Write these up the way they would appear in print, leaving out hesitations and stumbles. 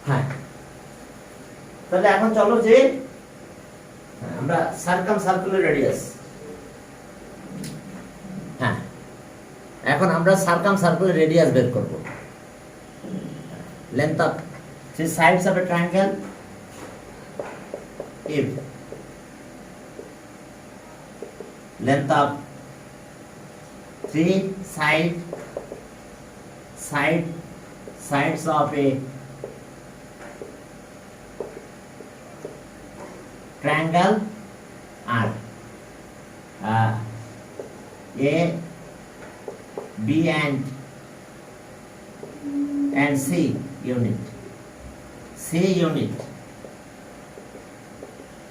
হ্যাঁ, তাহলে এখন চলো যে আমরা সার্কুলার রেডিয়াস, হ্যাঁ এখন আমরা সার্কুলার রেডিয়াস বের করব। length of three sides of a triangle, if length of three sides of a triangle are A, B and C unit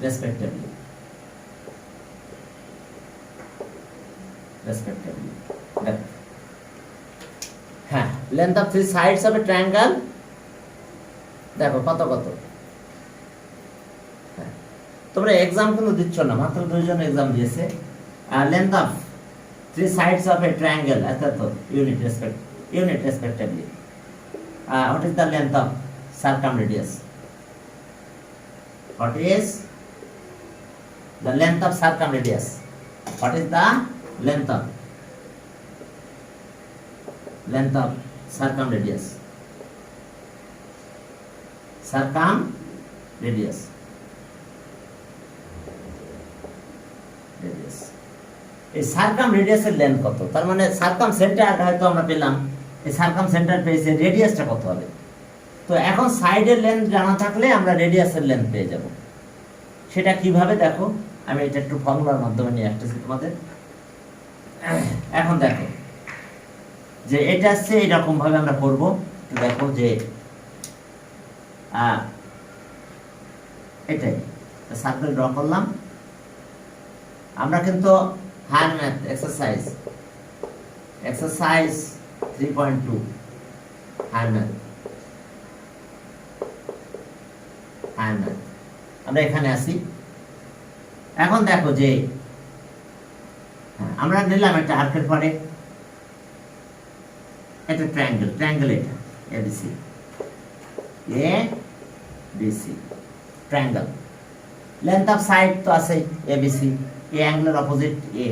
respectively. হ্যাঁ, length of three sides of a triangle দেখো কত কত। তোমরা exam কিন্তু দিচ্ছ না, মাত্র দুইজন এক্সাম দিয়েছে। length of three sides of a triangle এত unit respectively. What is the length of circumradius? What is the length of circumradius? What is the length of circumradius? Circumradius. এই সার্কাম রেডিয়াসের লেন্থ কত? তার মানে circum centre হয়তো আমরা পেলাম, এই circum centre পেয়েছে, রেডিয়াসটা কত হবে? তো এখন সাইডের লেন্থ জানা থাকলে আমরা রেডিয়াসের লেন্থ পেয়ে যাব। সেটা কিভাবে দেখো, আমি এটা একটু ফর্মুলার মাধ্যমে নিয়ে আসতেছি তোমাদের। এখন দেখো যে এটা হচ্ছে এরকম ভাবে আমরা করব। দেখো যে এটাই সার্কেল ড্র করলাম। আমরা কিন্তু higher math exercise 3.2 higher math আমরা এখানে আসি। এখন দেখো যে আমরা নিলাম একটা আর্কের পরে একটা ট্রায়াঙ্গেল এটা ABC triangle. Length of side তো আছে ABC, A angular opposite A,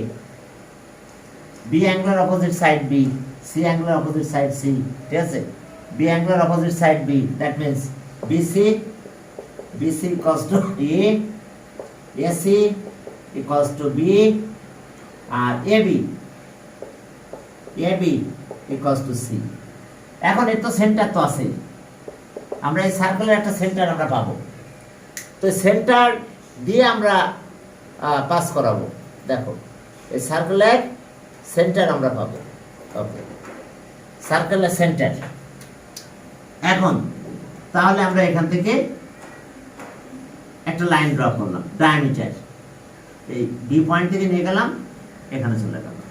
B angular opposite side B, C angular opposite side C, ঠিক আছে? B angular opposite side B, that means BC equals to A, AC equals to B, and AB equals to C. এখন এর তো centre তো আছে, আমরা এই সার্কেলের একটা সেন্টার আমরা পাবো। তো সেন্টার দিয়ে আমরা পাস করাবো। দেখো এই সার্কেলের সেন্টার আমরা পাবো। ওকে, সার্কেলের সেন্টার। এখন তাহলে আমরা এখান থেকে একটা লাইন ড্র করলাম, ডায়ামিটার এই ডি পয়েন্ট থেকে নিয়ে গেলাম, এখানে চলে গেলাম।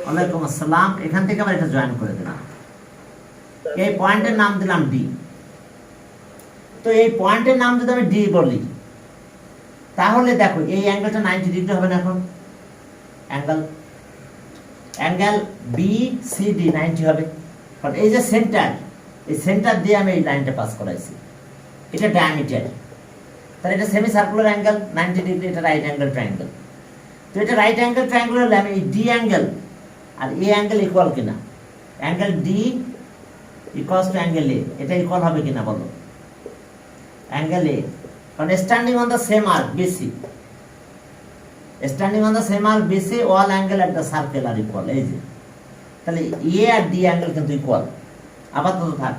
ওয়ালাইকুম আসসালাম। এখান থেকে আবার এটা জয়েন করে দিলাম, এই পয়েন্টের নাম দিলাম ডি। তো এই পয়েন্টের নাম যদি আমি ডি বলি, তাহলে দেখো এই অ্যাঙ্গেলটা 90 ডিগ্রি হবে না? এখন অ্যাঙ্গেল BCD 90 হবে, কারণ এই যে সেন্টার, এই সেন্টার দিয়ে আমি এই লাইনটা পাস করাইছি। এটা ডায়ামিটার, তাহলে এটা সেমি সার্কুলার অ্যাঙ্গেল 90 ডিগ্রি, এটা রাইট অ্যাঙ্গেল ট্রায়াঙ্গেল। তো এটা রাইট অ্যাঙ্গেল ট্রায়াঙ্গেল হলে আমি এই ডি অ্যাঙ্গেল আর এ অ্যাঙ্গেল ইকুয়াল কিনা, angle D equals to angle A, এটা ইকুয়াল হবে কিনা বলো? অ্যাঙ্গেল এ, কারণ standing on the same arc BC, all angle at the circle are equal। এই যে তাহলে এ আর ডি অ্যাঙ্গেল কিন্তু ইকুয়াল, আপাতত থাক।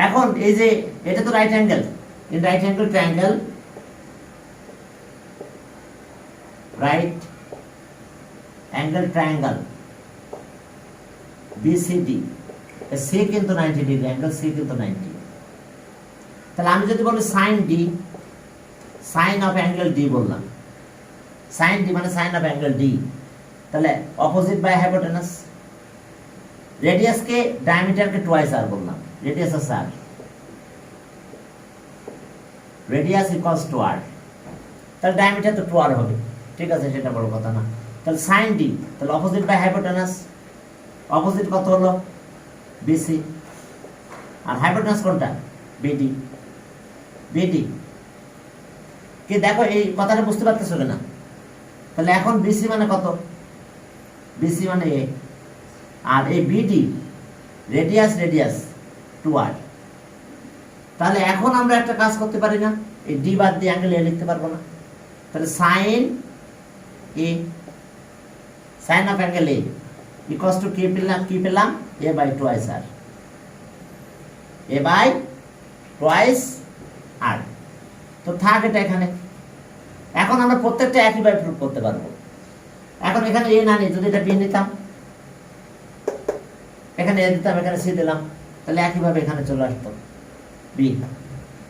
এখন এই যে এটা তো right angle, in right angle triangle, BCD, C কিন্তু 90 ডিগ্রি, অ্যাঙ্গেল সি কিন্তু 90। তাহলে আমি যদি বলি sine D, sine of angle D বললাম, সাইন ডি মানে সাইন অফ অ্যাঙ্গেল ডি, তাহলে অপোজিট বাই হাইপোটেনাস। রেডিয়াসকে ডায়ামিটারকে টুয়াইস আর বললাম, রেডিয়াস আছে R, radius equals to R, তাহলে ডায়ামিটার তো 2r হবে, ঠিক আছে, সেটা বড় কথা না। তাহলে সাইন ডি, তাহলে অপোজিট বাই হাইপোটেনাস, অপোজিট কত হলো? BC, আর হাইপোটেনাস কোনটা? বিডি। বিডি কি দেখো, এই কথাটা বুঝতে পারতেছো না? তাহলে এখন বিসি মানে কত? বিসি মানে এ, আর এই বিডি রেডিয়াস, রেডিয়াস 2r। তাহলে এখন আমরা একটা কাজ করতে পারি না? এই ডি বাদ দিয়ে অ্যাঙ্গেল এ লিখতে পারবো না? তাহলে sine A, sine of angle A equals to কি পেলাম? A by twice R, A by twice R. তো থাক এটা এখানে। এখন আমরা প্রত্যেকটা একইভাবে প্রুফ করতে পারবো। এখন এখানে এ না নিই, যদি এটা বি নিতাম, এখানে এ দিতাম, এখানে সি দিলাম, তাহলে একইভাবে এখানে চলে আসতো বি।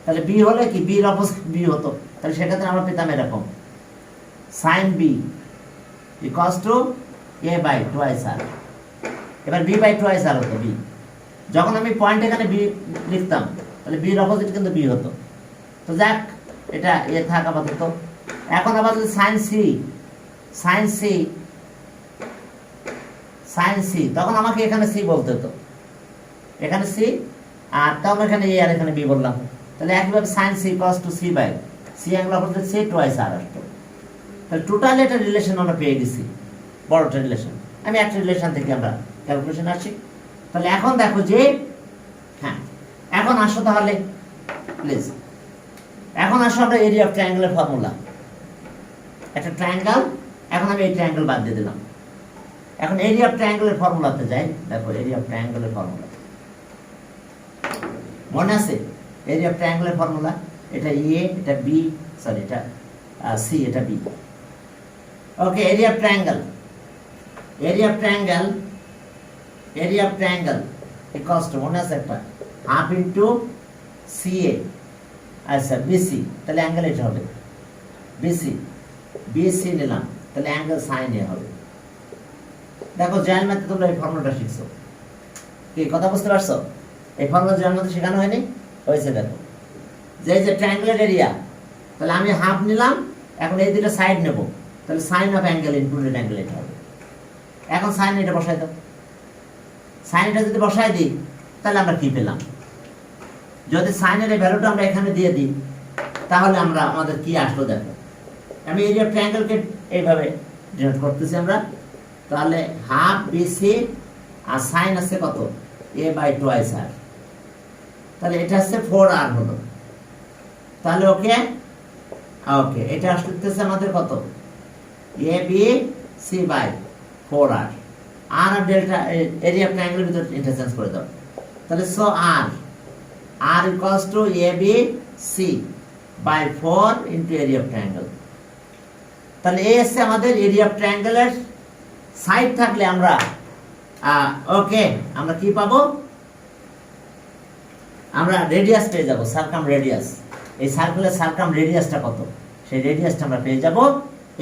তাহলে বি হলে কি, বির অপোজিট বি হতো। তাহলে সেক্ষেত্রে আমরা পেতাম এরকম, sine B equals to A by twice R. এবার বি বাই টুয়াইস আর হতো বি। যখন আমি পয়েন্ট এখানে বি লিখতাম, তাহলে বির অপোজিট কিন্তু বি হতো। তো যাক, এটা এ থাক আপাতত। এখন আবার যদি sine C, sine C, sine C, তখন আমাকে এখানে সি বলতে হতো, এখানে সি, আর তখন এখানে এ আর এখানে বি বললাম। তাহলে একইভাবে sine C equals to C by C angle opposite C twice R আসতো। তাহলে টোটাল এটা রিলেশন আমরা পেয়ে গেছি, বড়টা রিলেশন। আমি একটা রিলেশন থেকে আমরা ক্যালকুলেশন আসি। তাহলে এখন দেখো যে, হ্যাঁ এখন আসো তাহলে প্লিজ, এখন আসো আমরা এরিয়া অফ ট্রায়াঙ্গেলের ফর্মুলা। একটা ট্রায়াঙ্গেল, এখন আমি এই ট্রায়াঙ্গেল বাদ দিয়ে দিলাম। এখন এরিয়া অফ ট্রায়াঙ্গেলের ফর্মুলাতে যাই। দেখো এরিয়া অফ ট্রায়াঙ্গেলের ফর্মুলা মনে আছে? এরিয়া অফ ট্রায়াঙ্গেলের ফর্মুলা, এটা এ, এটা বি, সরি এটা সি, এটা B. Okay, area of triangle, area of triangle, area of triangle equals to, মনে আছে একটা, হাফ ইন্টু সি এ, আচ্ছা বিসি, তাহলে অ্যাঙ্গেল এটা হবে বিসি, বিসি নিলাম, তাহলে অ্যাঙ্গেল সাইন এ হবে। দেখো জয়েন্ট ম্যাথে তোমরা এই ফর্মুলাটা শিখছো, কি কথা বুঝতে পারছো? এই ফর্মুলা জয়েন্ট ম্যাথে শেখানো হয়নি? হয়েছে। দেখো যে ট্রায়াঙ্গেলের এরিয়া, তাহলে আমি হাফ নিলাম, এখন এই দুটো সাইড নেব, তাহলে sine of angle included angle এটা হবে। এখন সাইন এটা বসাই দাও, সাইন এটা যদি বসাই দিই, তাহলে আমরা কি পেলাম? যদি সাইনের এই ভ্যালুটা আমরা এখানে দিয়ে দিই, তাহলে আমরা আমাদের কি আসলো দেখো। আমি এরিয়া অফ ট্রায়াঙ্গেলকে এইভাবে ডিনোট করতেছি আমরা। তাহলে হাফ বিসি আর সাইন আছে কত? এ বাই টুয়াইস আর। তাহলে এটা হচ্ছে 4r হলো। তাহলে ওকে, ওকে এটা আসতেছে আমাদের কত? A B C by 4r। আর আর ডেল্টা এরিয়া অফ ট্রায়াঙ্গেলের ভিতর ইন্টারচেঞ্জ করে দাও। তাহলে so R, R equals to A B C by 4 into area of triangle. তাহলে এই হচ্ছে আমাদের এরিয়া অফ ট্রায়াঙ্গেলের সাইড। থাকলে আমরা ওকে, আমরা কি পাবো? আমরা রেডিয়াস পেয়ে যাব, সারকাম রেডিয়াস। এই সার্কেলের সারকাম রেডিয়াসটা কত, সেই রেডিয়াসটা আমরা পেয়ে যাব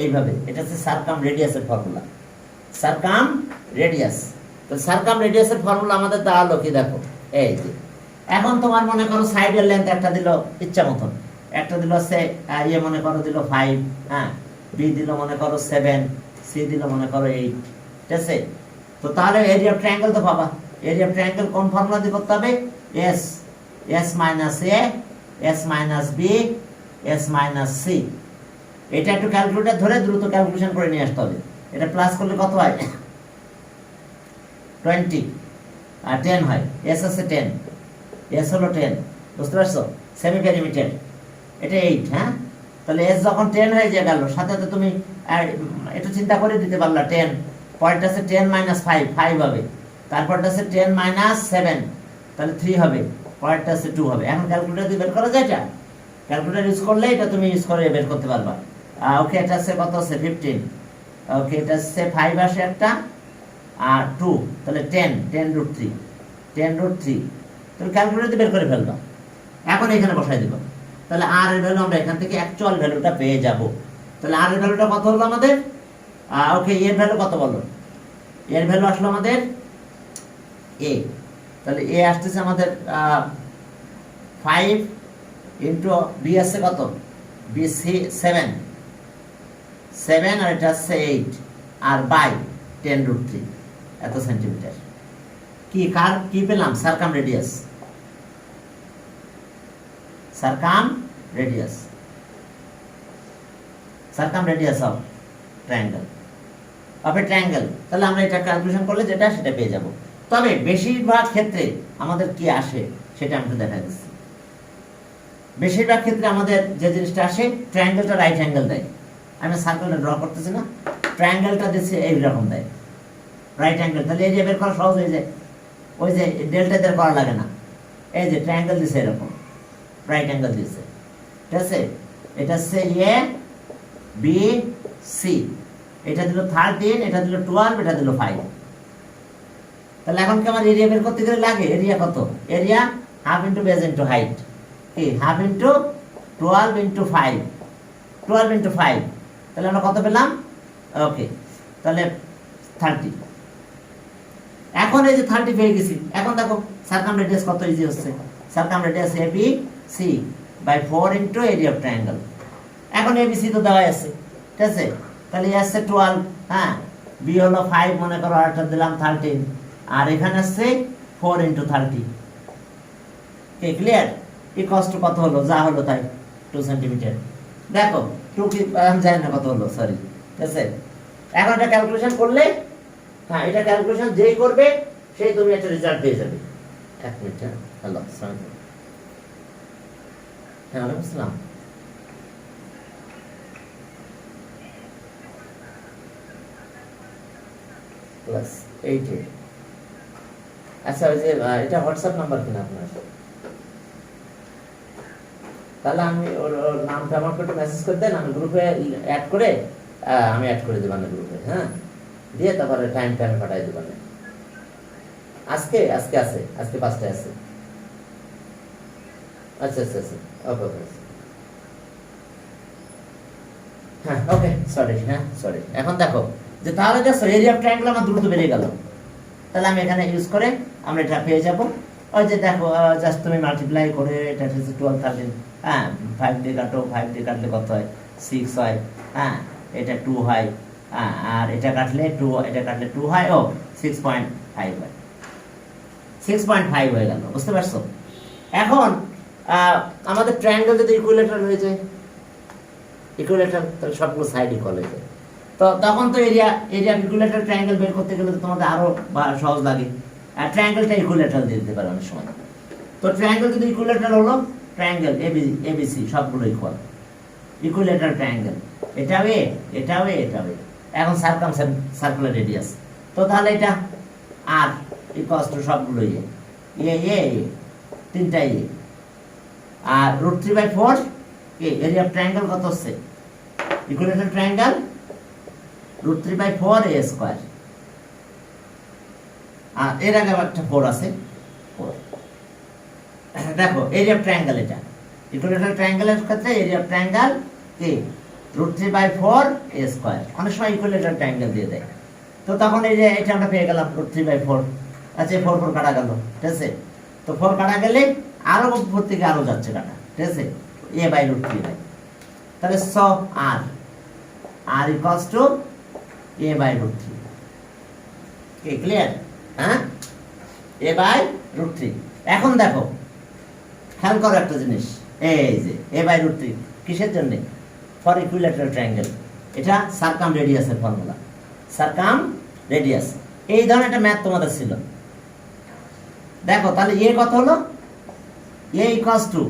এইভাবে। এটা হচ্ছে সারকাম রেডিয়াসের ফর্মুলা, সারকাম রেডিয়াস। তো সারকাম রেডিয়াসের ফর্মুলা আমাদের দাঁড়ালো কি দেখো, এই যে এখন তোমার মনে করো সাইডের লেন্থ একটা দিল ইচ্ছা মতন, একটা দিল সে ইয়ে মনে করো দিল 5, হ্যাঁ, বি দিল মনে করো 7, সি দিল মনে করো 8, ঠিক আছে? তো তাহলে এরিয়া অফ ট্রায়াঙ্গেল তো পাবা। এরিয়া অফ ট্রায়াঙ্গেল কোন ফর্মুলা দিয়ে করতে হবে? S, S minus A, S minus B, S minus C. এটা একটু ক্যালকুলেটর ধরে দ্রুত ক্যালকুলেশন করে নিয়ে আসতে হবে। এটা প্লাস করলে কত হয়? 20 আর 10 হয়। এস আছে 10, এস হলো 10, বুঝতে পারছো? সেমি পেরিমিটার এটা 8, হ্যাঁ। তাহলে এস যখন 10 হয়ে গেল, সাথে সাথে তুমি একটু চিন্তা করে দিতে পারলা 10, পরেরটা আছে 10 মাইনাস 5, 5 হবে। তারপরটা আছে 10 মাইনাস 7, তাহলে 3 হবে। পরেরটা আছে 2 হবে। এখন ক্যালকুলেটর দিয়ে বের করা যায় এটা? ক্যালকুলেটর ইউজ করলে এটা তুমি ইউজ করে বের করতে পারবা। ওকে, এটা আছে কত আছে? 15। ওকে, এটা আছে 5 আসে একটা, আর 2, তাহলে 10, 10 রুট 3, 10 রুট 3। তুমি ক্যালকুলেটর দিয়ে বের করে ফেলবা। এখন এখানে বসাই দেবো। তাহলে আর এর ভ্যালু আমরা এখান থেকে অ্যাকচুয়াল ভ্যালুটা পেয়ে যাব। তাহলে আর এর ভ্যালুটা কত হলো আমাদের? ওকে, এর ভ্যালু কত বলো? এর ভ্যালু আসলো আমাদের এ। তাহলে এ আসতেছে আমাদের 5 ইন্টু বি আসছে কত? বি সি 7, 7 আর এটা আসছে 8, আর বাই 10 রুট 3 এত সেন্টিমিটার। কি কার কি পেলাম? সারকাম রেডিয়াস। সারকাম রেডিয়াস অফ ট্রায়াঙ্গেল তাহলে আমরা এটা ক্যালকুলেশন করলে যেটা সেটা পেয়ে যাব। তবে বেশিরভাগ ক্ষেত্রে আমাদের কি আসে সেটা আমি দেখা দিচ্ছি। বেশিরভাগ ক্ষেত্রে আমাদের যে জিনিসটা আসে, ট্রায়াঙ্গেলটা রাইট অ্যাঙ্গেল দেয়। আমি সার্কেলটা ড্র করতেছি না, ট্রায়াঙ্গেলটা দিচ্ছে এইরকম দেয় রাইট অ্যাঙ্গেল, তাহলে এই যে বের করা সহজ হয়ে যায়। ওই যে ডেল্টা দিয়ে করা লাগে না, এই যে ট্রায়াঙ্গেল দিচ্ছে এরকম রাইট অ্যাঙ্গেল দিচ্ছে, ঠিক আছে। এটা হচ্ছে এ বি সি, এটা দিল 13, এটা দিল 12, এটা দিল 5। তাহলে এখন কি আমার এরিয়া বের করতে গেলে লাগে, এরিয়া কত? Area half into base into height, কি হাফ ইন্টু 12 ইন্টু 5, 12 ইন্টু 5, তাহলে আমরা কত পেলাম? ওকে, তাহলে 30। এখন এই যে 30 পেয়ে গেছি, এখন দেখো সারকাম রেডিয়াস কত ইজি হচ্ছে। Circumradius A B C by 4 into area of triangle. এখন এ বি সি তো দেওয়া আছে, ঠিক আছে। তাহলে এ আসছে 12, হ্যাঁ, বি হলো 5 মনে করো, আরটা দিলাম 13, আর এখানে আসছে 4 ইন্টু 30। কে ক্লিয়ার? এই কষ্ট কত হলো? যা হলো তাই, 2 সেন্টিমিটার। দেখো 2 কি আমি জানি না কত হলো, সরি, ঠিক আছে। এখন এটা ক্যালকুলেশন করলে, হ্যাঁ, এটা ক্যালকুলেশন যেই করবে সেই তুমি একটা রেজাল্ট পেয়ে যাবে। 1 মিনিট, হ্যালো, আসসালামু আলাইকুম। হ্যাঁ, ওয়ালাইকুম আসসালাম। ক্লাস 8 এ। আচ্ছা, ওই যে এটা হোয়াটসঅ্যাপ নাম্বার কিনা আপনার? তাহলে আমি ওর নামটা আমাকে একটু মেসেজ করে দেন, আমি গ্রুপে অ্যাড করে আমি অ্যাড করে দেব না গ্রুপে, হ্যাঁ, দিয়ে তারপরে টাইমটা আমি পাঠাই দেব না। আজকে আছে, আজকে 5টায় আছে। আচ্ছা আচ্ছা আচ্ছা, ওকে ওকে, হ্যাঁ ওকে, সরি, হ্যাঁ সরি। এখন দেখো যে তাহলে দেখো এরিয়া অফ ট্রায়াঙ্গেল আমার দ্রুত বেড়ে গেল। তাহলে আমি এখানে ইউজ করে আমরা এটা পেয়ে যাব। ওই যে দেখো, জাস্ট তুমি মাল্টিপ্লাই করে এটা হচ্ছে 12 13, হ্যাঁ, 5 দিয়ে কাটো, 5 দিয়ে কাটলে কত হয়? 6 হয়, হ্যাঁ, এটা 2 হয়, হ্যাঁ, আর এটা কাটলে 2, এটা কাটলে 2 হয়, ও 6.5 হয়, 6.5 হয়ে গেল, বুঝতে পারছো? এখন আমাদের ট্রায়াঙ্গেল যদি ইকুইলেটারাল হয়ে যায়, ইকুইলেটারাল, তাহলে সবগুলো সাইড ইকুয়াল হয়ে যায়। তো তখন তো এরিয়া ইকুইলেটারাল ট্রায়াঙ্গেল বের করতে গেলে তো তোমাদের আরো সহজ লাগে। আর ট্রায়াঙ্গেলটা ইকুইলেটারাল দিয়ে দিতে পারে অনেক সময়। তো ট্রায়াঙ্গেল যদি ইকুইলেটারাল হলো, ট্রায়াঙ্গেল এবিসি সবগুলো ইকুইলেটারাল ট্রায়াঙ্গেল, এটাও এ, এটাও এ, এটাও এ। এখন সার্কুলার রেডিয়াস, তো তাহলে এটা আর ইকুয়ালস টু সবগুলো এ, তিনটা এ, আর √3/4 কে এরিয়া অফ ট্রায়াঙ্গেল কত হচ্ছে? ইকুইলেটারাল ট্রায়াঙ্গেল √3/4 a স্কয়ার, আর এর আগে একটা 4 আছে, 4। দেখো এরিয়া অফ ট্রায়াঙ্গেল, এটা ইকুইলেটারাল ট্রায়াঙ্গেলের ক্ষেত্রে এরিয়া অফ ট্রায়াঙ্গেল কি √3/4 a স্কয়ার। অনেক সময় ইকুইলেটারাল ট্রায়াঙ্গেল দিয়ে দেয়। তো তখন এই যে এটা আমরা পেয়ে গেলাম √3/4। আচ্ছা, 4 কাটা গেল, ঠিক আছে। তো 4 কাটা গেলে আরো উপর থেকে আরো যাচ্ছে কাটা, ঠিক আছে, a/√3, তাহলে so r equals two a/√3। কি ক্লিয়ার? হ্যাঁ, a/√3। এখন দেখো, খেয়াল করো একটা জিনিস, এই যে a/√3 কিসের জন্য? For equilateral triangle. এটা সারকাম রেডিয়াসের ফর্মুলা, সারকাম রেডিয়াস। এই ধরনের একটা ম্যাথ তোমাদের ছিল, দেখো। তাহলে এ কত হলো? a equals to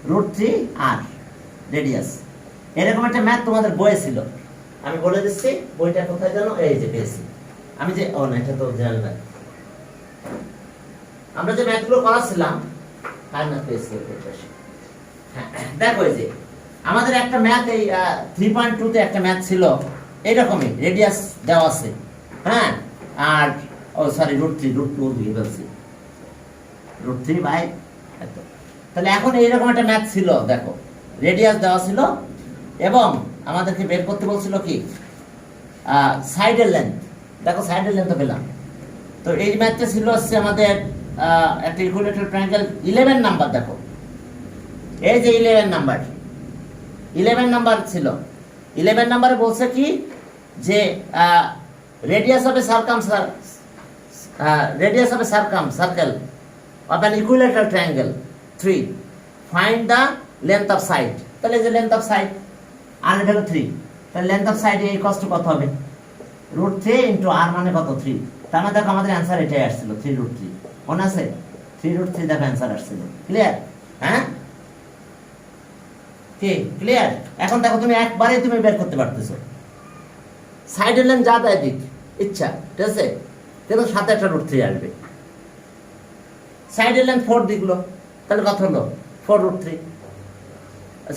√3r radius. এরকম একটা ম্যাথ তোমাদের বইয়ে ছিল, আমি বলে দিচ্ছি বইটা কোথায় জানো, এই যে পেয়েছি আমি, যে ও না, এটা তো জেনারেল ম্যাথ। আমরা যে ম্যাথগুলো করাছিলাম, আর না পেয়েছি, দেখো এই যে আমাদের একটা ম্যাথ, এই 3.2 তে একটা ম্যাথ ছিল এরকমই, রেডিয়াস দেওয়া আছে, হ্যাঁ, আর ও সরি √2 দিয়ে বলছি, √3/, তাহলে এখন এইরকম একটা ম্যাথ ছিল, দেখো রেডিয়াস দেওয়া ছিল এবং আমাদেরকে বের করতে বলছিল কি সাইডের লেন্থ। দেখো সাইডের লেন্থ পেলাম। তো এই ম্যাথটা ছিল হচ্ছে আমাদের একটা ইকুইলেটারাল ট্রায়াঙ্গেল 11 নাম্বার। দেখো এই যে 11 নাম্বার ছিল। 11 নাম্বারে বলছে কি যে radius of A circle of an equilateral triangle 3 find the length of side, তাহলে এই যে লেন্থ অফ সাইড আর এটা হলো 3, তাহলে লেন্থ অফ সাইড এই কষ্ট কত হবে √3 ইন্টু আর মানে কত 3, তার মানে দেখো আমাদের অ্যান্সার এটাই আসছিল 3√3, মনে আছে 3√3 দেখো অ্যান্সার আসছিল। ক্লিয়ার? হ্যাঁ কি ক্লিয়ার? এখন দেখো তুমি একবারে তুমি বের করতে পারতেছো সাইডের লেন্থ যা দেয় দিক ইচ্ছা, ঠিক আছে, কিন্তু সাথে একটা √3 আসবে। সাইডের লেন্থ 4 দিলো, তাহলে কত হলো 4√3,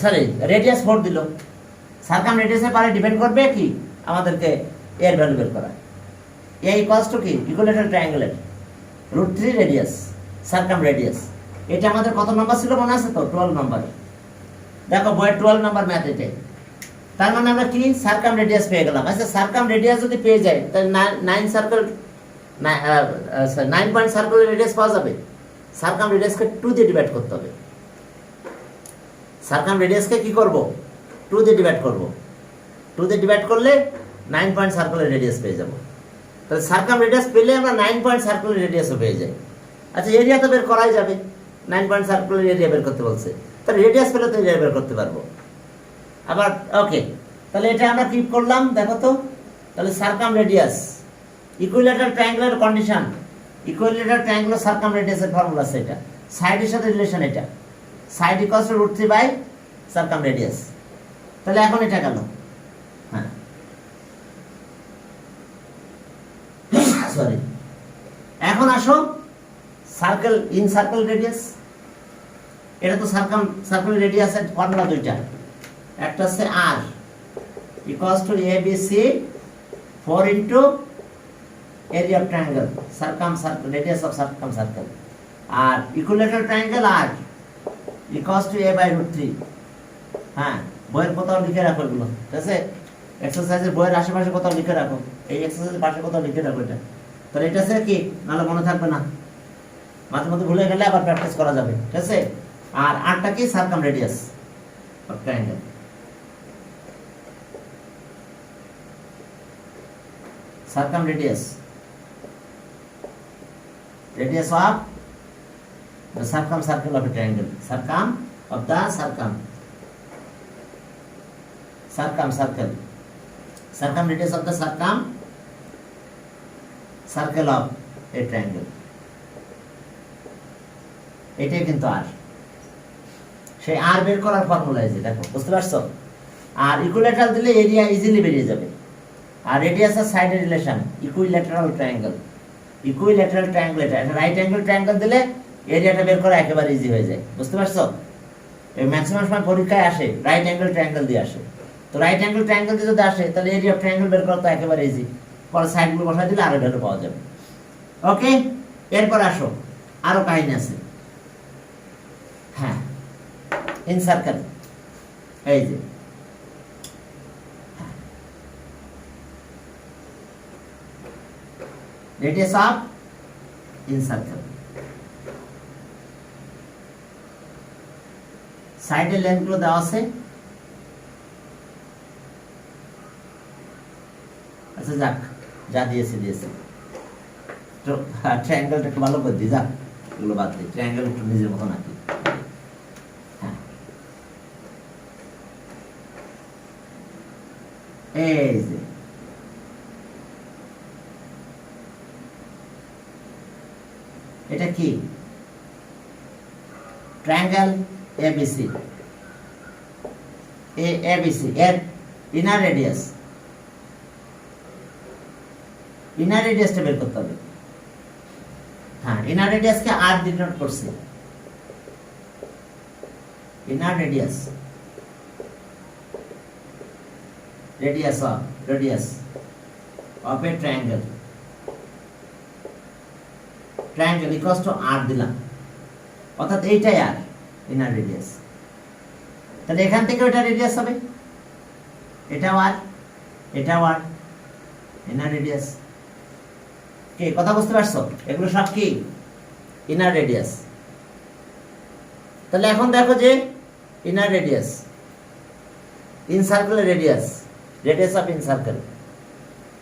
সরি রেডিয়াস 4 দিল, সারকাম রেডিয়াসের পারে ডিপেন্ড করবে কি আমাদেরকে এর ভ্যালু বের করা। এ ইকুয়ালস টু কি ইকুইলেটারাল ট্রায়াঙ্গেলের √3 রেডিয়াস সারকাম রেডিয়াস। এটা আমাদের কত নাম্বার ছিল মনে আছে তো? 12 নাম্বার। দেখো বইয়ের 12 নাম্বার ম্যাথ এটাই। তার মানে আমরা কি সারকাম রেডিয়াস পেয়ে গেলাম। আচ্ছা সারকাম রেডিয়াস যদি পেয়ে যাই তাহলে 9 সার্কেল 9 পয়েন্ট সার্কেলের রেডিয়াস পাওয়া যাবে। সারকাম রেডিয়াসকে 2 দিয়ে ডিভাইড করতে হবে। সারকাম রেডিয়াসকে কি করব 2 দিয়ে ডিভাইড করব, 2 দিয়ে ডিভাইড করলে 9 পয়েন্ট সার্কেলের রেডিয়াস পেয়ে যাব। তাহলে সারকাম রেডিয়াস পেলে আমরা 9 পয়েন্ট সার্কেলের রেডিয়াসও পেয়ে যাই। আচ্ছা এরিয়া তো বের করাই যাবে, 9 পয়েন্ট সার্কেলের এরিয়া বের করতে বলছে, তাহলে রেডিয়াস পেলে তো এরিয়া বের করতে পারবো আবার। ওকে, তাহলে এটা আমরা কি করলাম দেখো তো, তাহলে সারকাম রেডিয়াস ইকুইলেটারাল ট্রায়াঙ্গেলের কন্ডিশন, ইকুইলেটারাল ট্রায়াঙ্গেলের সারকাম রেডিয়াসের ফর্মুলা আছে এটা, সাইডের সাথে রিলেশন এটা, side equals to √3 by circumradius. তাহলে এখন এটা গেল, হ্যাঁ সরি, এখন আসো সার্কেল ইন সার্কেল রেডিয়াস। এটা তো সার্কেল রেডিয়াসের ফর্মুলা দুইটা, একটা হচ্ছে r equals to abc 4 into area of triangle circumcircle radius of circumcircle, আর equilateral triangle r equals to a by √3। হ্যাঁ বইয়ের কোথাও লিখে রাখো এগুলো, ঠিক আছে, এক্সারসাইজের বইয়ের আশেপাশে কোথাও লিখে রাখো, এই এক্সারসাইজের পাশে কোথাও লিখে রাখো এটা। তাহলে এটা হচ্ছে কি নাহলে মনে থাকবে না, মাঝে মধ্যে ভুলে গেলে আবার প্র্যাকটিস করা যাবে, ঠিক আছে। আর আরটা কি circumradius of triangle, circumradius radius of the circum circle of a triangle, circum of the circum circle, circum radius of the circum circle of a triangle, এটাই কিন্তু আর সেই আর বের করার ফর্মুলা এই যে দেখো, বুঝতে পারছো। আর ইকুইলেটারাল দিলে এরিয়া ইজিলি বেরিয়ে যাবে, আর রেডিয়াস আর সাইডের relation equilateral triangle, equilateral triangle এটা রাইট অ্যাঙ্গেল ট্রায়াঙ্গেল দিলে এরিয়াটা বের করা একেবারে ইজি হয়ে যায়, বুঝতে পারছো। এই ম্যাক্সিমাম সময় পরীক্ষায় আসে রাইট অ্যাঙ্গেল ট্রায়াঙ্গেল দিয়ে আসে, তো রাইট অ্যাঙ্গেল ট্রায়াঙ্গেল দিয়ে যদি আসে তাহলে এরিয়া অফ ট্রায়াঙ্গেল বের করা তো একেবারে ইজি, পরে সাইডগুলো বসাই দিলে আরো ভ্যালু পাওয়া যাবে। ওকে, এরপর আসো আরো কাহিনী আছে। হ্যাঁ ইন সার্কেল, এই যে রেডিয়াস অফ ইন সার্কেল, সাইডের লেন্থ গুলো দেওয়া আছে। আচ্ছা যাক, যা দিয়েছে তো ট্রায়াঙ্গেলটা একটু ভালো করে দিই, যাক এগুলো বাদ দিই, ট্রায়াঙ্গেল একটু নিজের মতো নাকি। এই যে এটা কি ট্রায়াঙ্গেল ABC, ABC এর ইনার রেডিয়াসটা বের করতে হবে। হ্যাঁ ইনার রেডিয়াসকে আর ডিনোট করছে, inner radius of a triangle equals to R দিলাম, অর্থাৎ এইটাই আর ইনার রেডিয়াস। তাহলে এখান থেকে ওটা রেডিয়াস হবে, এটাও আর ইনার রেডিয়াস। কি কথা বুঝতে পারছো? এগুলো সব কি ইনার রেডিয়াস। তাহলে এখন দেখো যে inner radius in circle radius of in circle,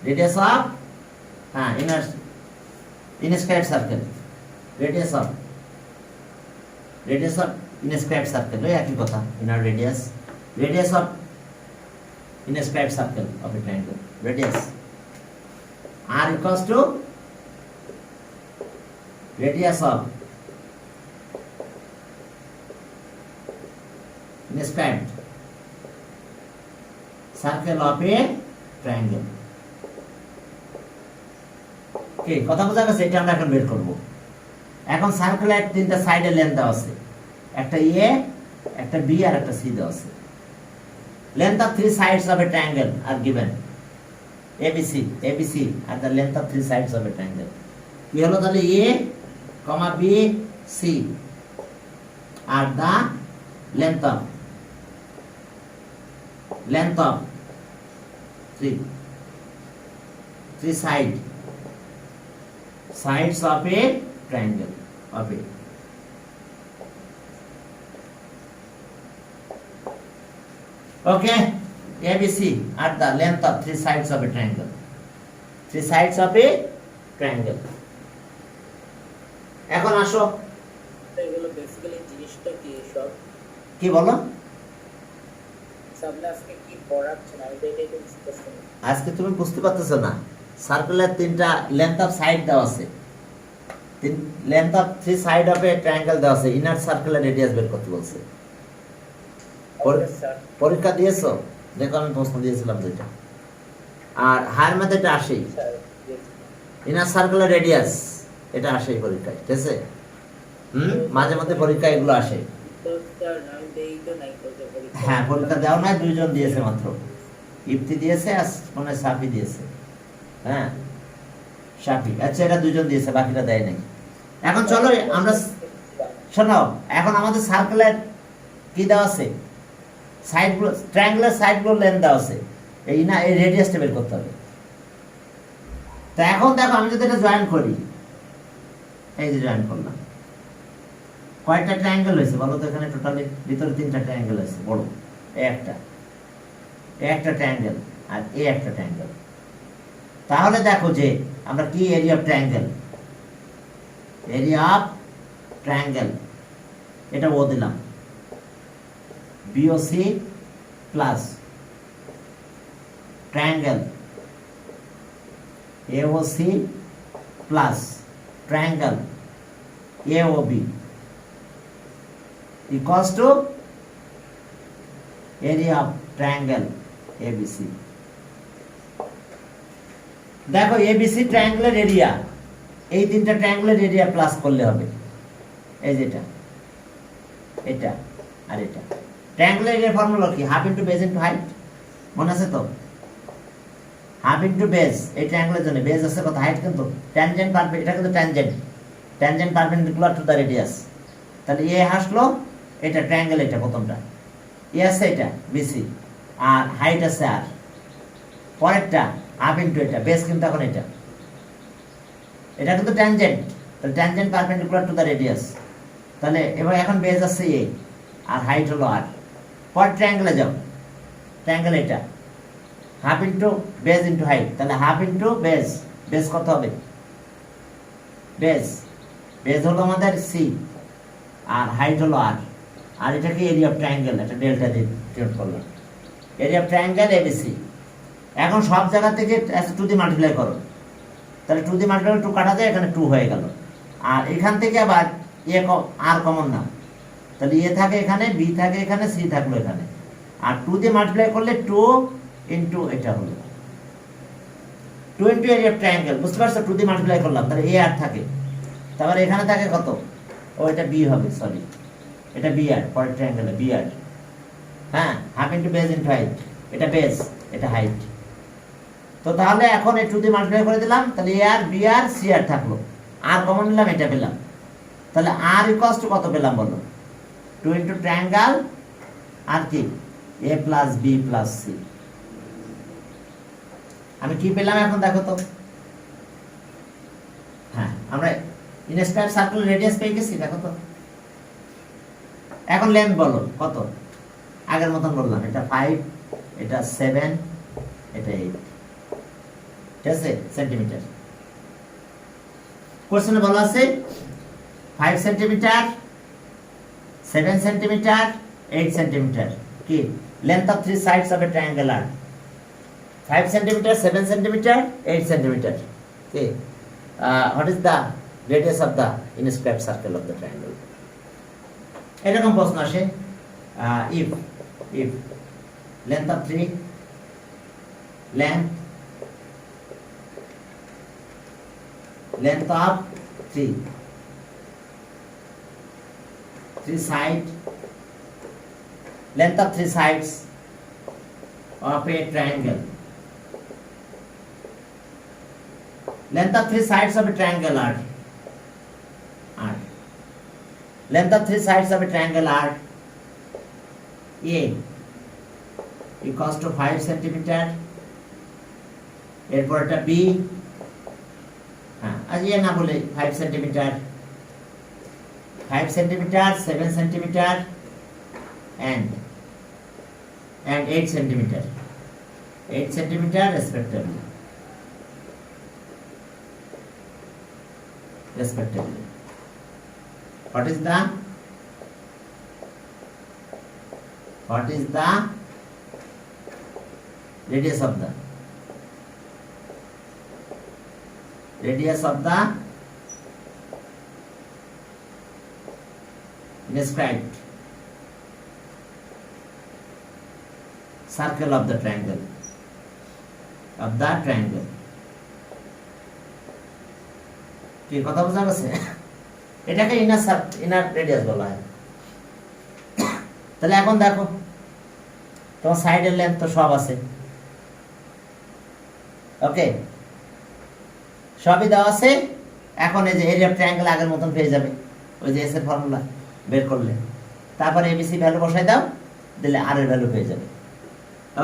radius of inner in square circle, radius of inscribed circle ওই একই কথা inner radius of inscribed circle of a triangle radius r equals to radius of inscribed circle of a triangle okay কথা বোঝা গেছে এটা আমরা এখন বের করব এখন সার্কেলের তিনটা সাইডে লেন্থ দেওয়া আছে একটা a একটা b আর একটা c দেওয়া আছে length of three sides of a triangle are given ABC are the length of three sides of a triangle কি হলো তাহলে a, b, c are the length of three sides of a triangle of a okay ABC are the length of three sides of a triangle. Three sides of a triangle. এখন আসো এগুলো basically জিনিসটা কি সব কি বলো সামনে আজকে কি পড়াচ্ছেন আমি তো এটাই তো বুঝতেছি না। আজকে তুমি বুঝতে পারতেছো না সার্কেলের তিনটা লেন্থ অফ সাইড দেওয়া আছে length of three side of a triangle দেওয়া আছে ইনার সার্কেলের রেডিয়াস বের করতে বলছে পরীক্ষা দিয়েছো দেখো আমি প্রশ্ন দিয়েছিলাম যেটা আর হায়ার ম্যাথ এটা আসেই ইনার সার্কেলের রেডিয়াস এটা আসেই পরীক্ষায় ঠিক আছে মাঝে মধ্যে পরীক্ষা এগুলো আসে হ্যাঁ পরীক্ষা দেওয়া নাই দুইজন দিয়েছে মাত্র ইফতি দিয়েছে আর মানে সাফি দিয়েছে হ্যাঁ সাফি আচ্ছা এটা দুইজন দিয়েছে বাকিটা দেয় নাই এখন চলো আমরা শোনো এখন আমাদের সার্কেলের কি দেওয়া আছে সাইডগুলো ট্রায়াঙ্গুলার সাইডগুলো লেন্থ দেওয়া আছে এই না এই রেডিয়াসটা বের করতে হবে তো এখন দেখো আমি যদি এটা জয়েন করি এই যে জয়েন করলাম কয়টা ট্রায়াঙ্গেল হয়েছে বলো তো এখানে টোটালি ভিতরে তিনটা ট্রায়াঙ্গেল আছে বড় একটা ট্রায়াঙ্গেল আর একটা ট্রায়াঙ্গেল তাহলে দেখো যে আমরা কি এরিয়া অফ ট্রায়াঙ্গেল এটা ও দিলাম BOC plus triangle AOC plus triangle AOB equals to area of triangle ABC দেখো ABC ট্রায়াঙ্গেলের এরিয়া এই তিনটা ট্রায়াঙ্গেলের এরিয়া প্লাস করলে হবে এই যেটা এটা আর এটা ট্রায়াঙ্গেলের এরিয়ার ফর্মুলা কি half into base into height মনে আছে তো হাফ ইনটু বেস এই ট্রায়াঙ্গেলের জন্য বেস আছে কত হাইট কিন্তু ট্যানজেন্ট পারপেন্ডিকুলার এটা কিন্তু tangent perpendicular to the radius তাহলে এ আসলো এটা ট্রায়াঙ্গেল এটা প্রথমটা এ আছে এটা বিসি আর হাইট আছে আর পরেরটা হাফ ইনটু এটা বেস কিন্তু এখন এটা কিন্তু ট্যানজেন্ট তাহলে tangent perpendicular to the radius তাহলে এবার এখন বেস আছে এ আর হাইট হলো আর পর ট্রায়াঙ্গেলে যাও ট্রায়াঙ্গেল এটা half into base into height তাহলে হাফ ইনটু বেস কত হবে বেস হলো আমাদের সি আর হাইট হলো আর এটাকে এরিয়া অফ ট্রায়াঙ্গেল এটা ডেল্টা দিয়ে ডিনোট করলাম এরিয়া অফ ট্রায়াঙ্গেল এবিসি এখন সব জায়গা থেকে 2 দিয়ে মাল্টিপ্লাই করো তাহলে 2 দিয়ে মাল্টিপ্লাই 2 কাটা যায় এখানে 2 হয়ে গেল আর এখান থেকে আবার আর কমন নাও তাহলে এ থাকে এখানে বি থাকে এখানে সি থাকলো এখানে আর 2 দিয়ে মাল্টিপ্লাই করলে 2 ইনটু এটা হলো 2 ইনটু এরিয়া অফ ট্রায়াঙ্গেল বুঝতে পারছো 2 দিয়ে মাল্টিপ্লাই করলাম তাহলে এ আর থাকে তারপরে এখানে থাকে কত ও এটা বি হবে সরি এটা বি আর পরের ট্রায়াঙ্গেলে বি আর হ্যাঁ half into base into height এটা বেস এটা হাইট তো তাহলে এখন এই 2 দিয়ে মাল্টিপ্লাই করে দিলাম তাহলে A R B R C আর থাকলো আর কমন নিলাম এটা পেলাম তাহলে আর ইকুয়ালস টু কত পেলাম বলো 2 ইনটু ট্রায়াঙ্গেল আর কি a plus B plus C আমি কি পেলাম এখন দেখো তো হ্যাঁ আমরা ইনস্কয়ার সার্কেল রেডিয়াস পেয়ে গেছি দেখো তো এখন লেন্থ বলো কত আগের মতন বললাম এটা 5 এটা 7 এটা 8 ঠিক আছে সেন্টিমিটার কোশ্চেনে বলা আছে 5 সেন্টিমিটার 7 centimeter, 8 centimeter. কি? Length of three sides of a triangle are 5 centimeter, 7 centimeter, 8 centimeter. Okay. What is the radius of the inscribed circle of the triangle? এরকম প্রশ্ন আসে if length of three length of three side length of three sides of a triangle. Length of three sides of a triangle are length of three sides of a triangle are A equals to 5 centimeter, এরপর এটা B, আজ এ না বলে 5 centimeter, 7 centimeter and 8 centimeter, 8 centimeter respectively. What is the radius of the inscribed circle of the triangle? কি কথা বোঝা গেছে? এটাকে ইনার রেডিয়াস বলা হয়। তাহলে এখন দেখো তোমার সাইডের লেন্থ তো সব আছে, ওকে, সবই দেওয়া আছে। এখন এই যে এরিয়া অফ ট্রায়াঙ্গেল আগের মতন পেয়ে যাবে, ওই যে এস এর ফর্মুলা বের করলে, তারপরে এবিসি ভ্যালু বসাই দাও, দিলে আর এর ভ্যালু পেয়ে যাবে।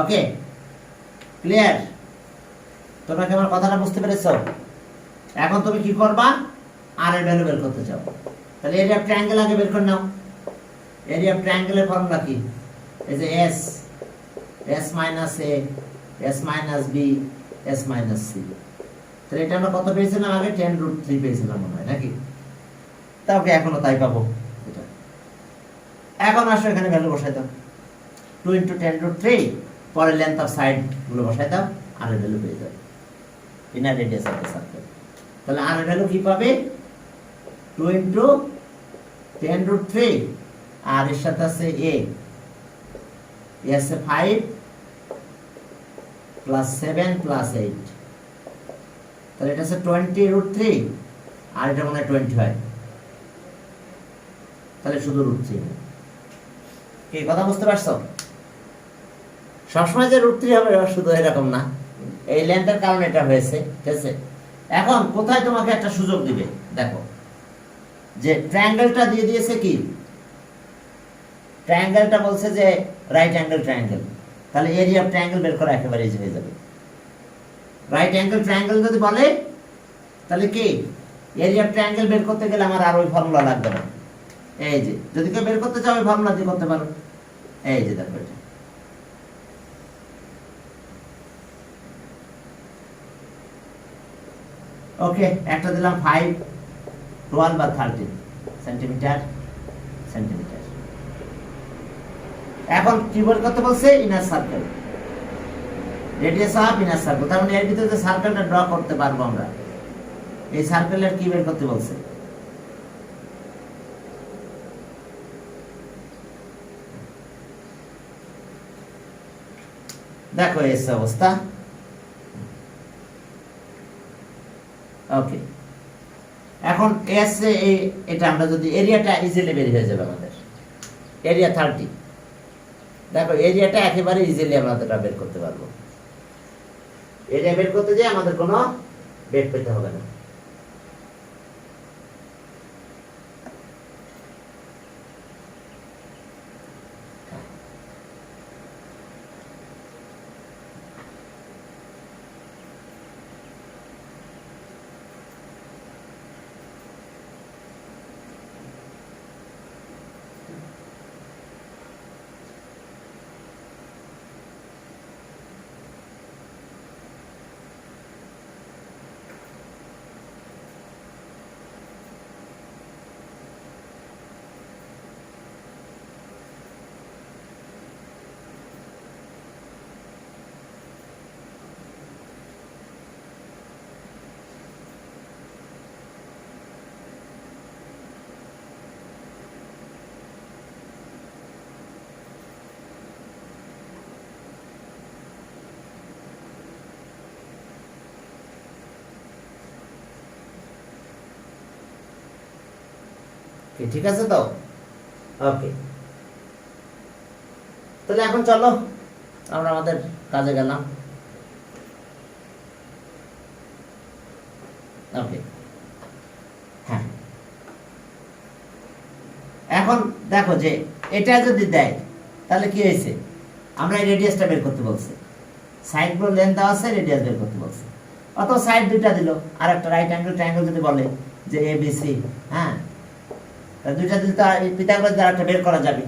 ওকে, ক্লিয়ার? তোমরা কি আমার কথাটা বুঝতে পেরেছো? এখন তুমি কি করবা? আর এর ভ্যালু বের করতে চাও, তাহলে এরিয়া অফ ট্রায়াঙ্গেল আগে বের করে নাও। এরিয়া অফ ট্রায়াঙ্গেলের ফর্মুলা কি? এই যে s minus a, s minus b, s minus c। তাহলে এটা আমরা কত পেয়েছিলাম আগে? 10√3 পেয়েছিলাম মনে হয়, নাকি? তা ওকে, এখনো তাই পাবো। এটা এখন আসো এখানে ভ্যালু বসাই দাও, 2 × 10√3, পরে লেন্থ অফ সাইড গুলো বসাই দাও, আর এর ভ্যালু পেয়ে যাবে, inner radius of the circle. তাহলে আর এর ভ্যালু কি পাবে? 2 × 10√3, আর এর সাথে আছে a, s 5 প্লাস 7 প্লাস 8, তাহলে এটা আছে 20√3, আর এটা মনে হয় 20 হয়, তাহলে শুধু √3। কি কথা বুঝতে পারছো? সবসময় যে √3 হবে শুধু এরকম না, এই লেন্থের কারণে এটা হয়েছে, ঠিক আছে? এখন কোথায় তোমাকে একটা সুযোগ দিবে, দেখো যে ট্রায়াঙ্গেলটা দিয়ে দিয়েছে কি, ট্রায়াঙ্গেলটা বলছে যে রাইট অ্যাঙ্গেল ট্রায়াঙ্গেল, তাহলে এরিয়া অফ ট্রায়াঙ্গেল বের করা একেবারে ইজি হয়ে যাবে। রাইট অ্যাঙ্গেল ট্রায়াঙ্গেল যদি বলে, তাহলে কি এরিয়া অফ ট্রায়াঙ্গেল বের করতে গেলে আমার আর ওই ফর্মুলা লাগবে না। এই যে যদি কেউ বের করতে চাও ওই ফর্মুলা দিয়ে করতে পারো। এই যে দেখো এটা, ওকে, একটা দিলাম 5, 12 বা 13 সেন্টিমিটার। এখন কি বের করতে বলছে? Inner circle, radius of inner circle. তার মানে এর ভিতরে যে সার্কেলটা ড্র করতে পারবো আমরা, এই সার্কেলের কি বের করতে বলছে? দেখো এস অবস্থা, ওকে। এখন এস এটা আমরা যদি এরিয়াটা ইজিলি বের হয়ে যাবে আমাদের, এরিয়া 30। দেখো এরিয়াটা একেবারে ইজিলি আমরা বের করতে পারবো। এরিয়া বের করতে যে আমাদের কোনো বের পেতে হবে না। ঠিক আছে তো? ওকে, তাহলে এখন চলো আমরা আমাদের কাজে গেলাম। ওকে, হ্যাঁ, এখন দেখো যে এটা যদি দেয় তাহলে কি হয়েছে, আমরা এই রেডিয়াসটা বের করতে বলছি, সাইডগুলো লেন্থ দেওয়া আছে, রেডিয়াস বের করতে বলছে, অথবা সাইড দুইটা দিল, আর একটা রাইট অ্যাঙ্গেল ট্রায়াঙ্গেল যদি বলে যে ABC, হ্যাঁ, দুইটা দিলে তো পিথাগোরাস দ্বারা একটা বের করা যাবে,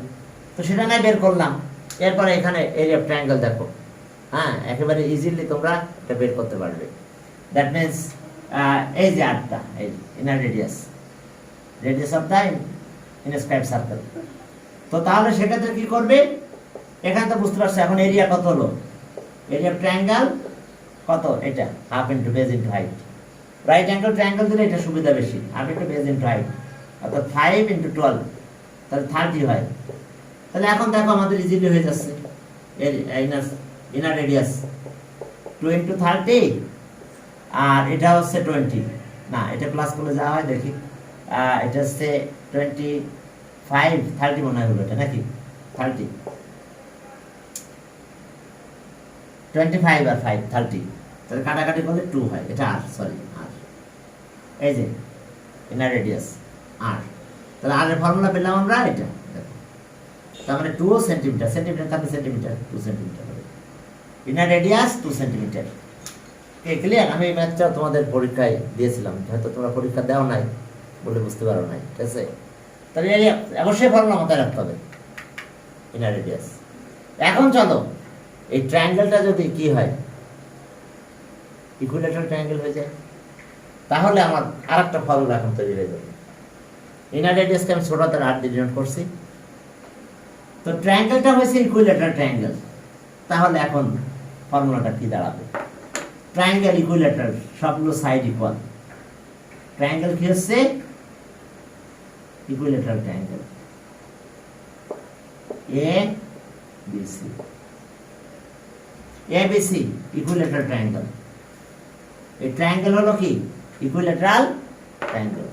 তো সেটা নাই বের করলাম। এরপরে এখানে এরিয়া অফ ট্রায়াঙ্গেল দেখো, হ্যাঁ, একেবারে ইজিলি তোমরা এটা বের করতে পারবে। দ্যাট মিনস এই যে আটটা, এই inner radius of the inscribed circle. তো তাহলে সেক্ষেত্রে কি করবে, এখানে তো বুঝতে পারছো এখন এরিয়া কত হলো, এরিয়া অফ ট্রায়াঙ্গেল কত, এটা half into base into height. Right angle triangle দিলে এটা সুবিধা বেশি, half into base into height, অর্থাৎ 5 ইন্টু 12, তাহলে 30 হয়। তাহলে এখন দেখো আমাদের ইজিলি হয়ে যাচ্ছে, ইনার রেডিয়াস 2 ইন্টু 30, আর এটা হচ্ছে 20, না এটা প্লাস করলে যা হয় দেখি, এটা হচ্ছে 25, 30 মনে হয় হলো এটা নাকি, 30, 25 আর 5 30, তাহলে কাটাকাটি করলে 2 হয়, এটা আর সরি আর, এই যে ইনার রেডিয়াস আর, তাহলে আর এর ফর্মুলা পেলাম আমরা এটা, দেখো তার মানে 2 সেন্টিমিটার, সেন্টিমিটার তাহলে সেন্টিমিটার, 2 সেন্টিমিটার হবে ইনার রেডিয়াস 2 সেন্টিমিটার। ক্লিয়ার? আমি এই ম্যাথটা তোমাদের পরীক্ষায় দিয়েছিলাম, হয়তো তোমরা পরীক্ষা দাও নাই বলে বুঝতে পারো নাই, ঠিক আছে? তাহলে অবশ্যই ফর্মুলা মাথায় রাখতে হবে, ইনার রেডিয়াস। এখন চলো এই ট্রায়াঙ্গেলটা যদি কি হয়, ইকুইল্যাটারাল ট্রায়াঙ্গেল হয়ে যায়, তাহলে আমার আরেকটা ফর্মুলা এখন তৈরি হয়ে যাবে। ইনার রেডিয়াসকে আমি ছোট হাতের আর দিয়ে ডিনোট করছি, তো ট্রায়াঙ্গেলটা হয়েছে ইকুইল্যাটারাল ট্রায়াঙ্গেল, তাহলে এখন ফর্মুলাটা কি দাঁড়াবে, ট্রায়াঙ্গেল ইকুইল্যাটারাল, সবগুলো সাইড ইকুয়াল, ট্রায়াঙ্গেল কি হচ্ছে equilateral triangle ABC equilateral triangle. এই ট্রায়াঙ্গেল হলো কি ইকুইল্যাটারাল ট্রায়াঙ্গেল।